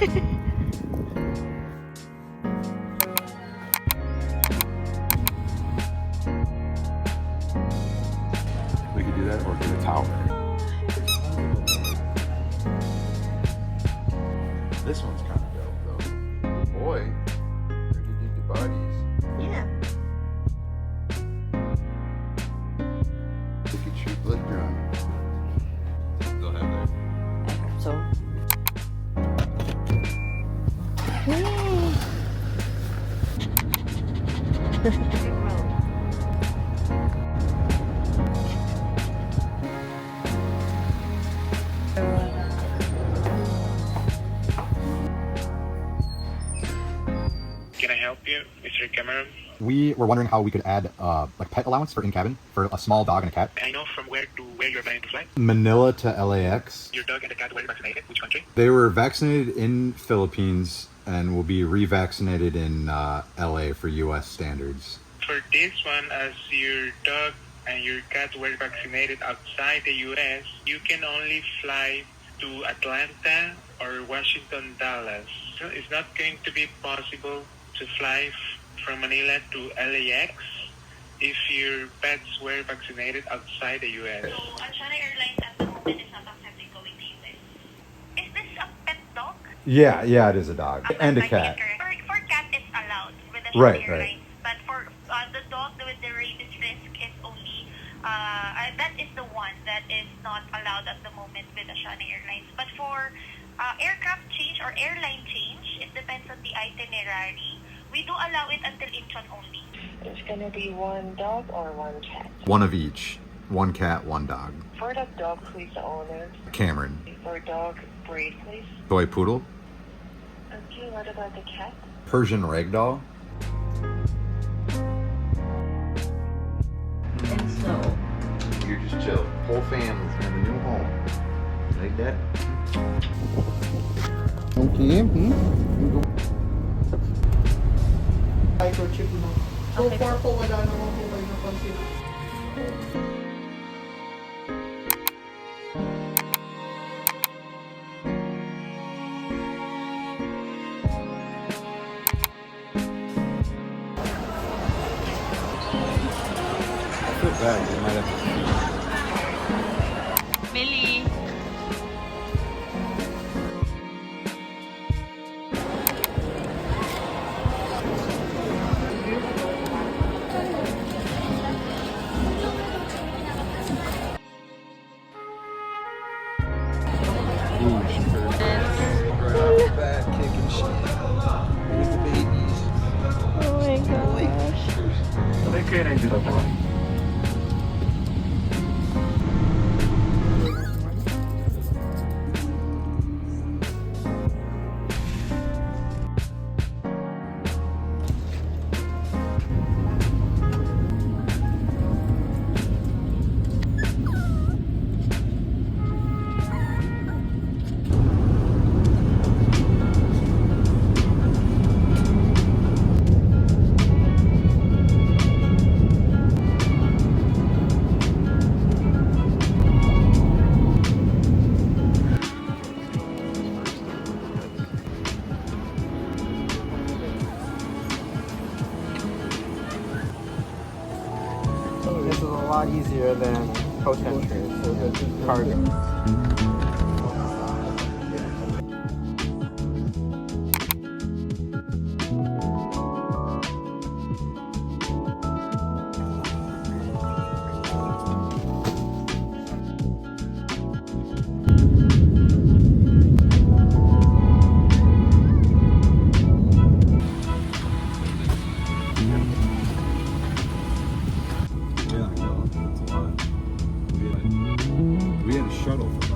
We could do that or get a tower. This one's kind of dope though. Boy, where did you get the bodies? Yeah. We could shoot blood drone. They'll have that. I hope so. Can I help you, Mr. Cameron? We were wondering how we could add like pet allowance for in-cabin for a small dog and a cat. I know from where to where you're planning to fly. Manila to LAX. Your dog and the cat were vaccinated. Which country? They were vaccinated in Philippines and will be revaccinated in LA for US standards. For this one, as your dog and your cat were vaccinated outside the US, you can only fly to Atlanta or Washington, Dallas. So it's not going to be possible to fly from Manila to LAX if your pets were vaccinated outside the US. So, Asiana Airlines at the moment is not accepting going to US. Is this a pet dog? Yeah, it is a dog and a cat. For cat, it's allowed with Asiana Right. Airlines. But for the dog with the rabies risk is only, that is the one that is not allowed at the moment with Asiana Airlines. But for aircraft change or airline change, it depends on the itinerary. We do allow it until Incheon only. It's gonna be one dog or one cat? One of each. One cat, one dog. For the dog, who is the owner? Cameron. For dog, breed, please. Toy poodle. Okay, what about the cat? Persian ragdoll. And snow. You're just chill. Whole family's gonna have a new home. Like that? Okay. Microchip mo. So far po wala naman po kayo napansin. I feel bad. They might have to. Millie. Back kicking shit. Here's the babies. Oh my gosh. This is a lot easier than post-entry cargo. Yeah, I know. That's a lot. We had a shuttle from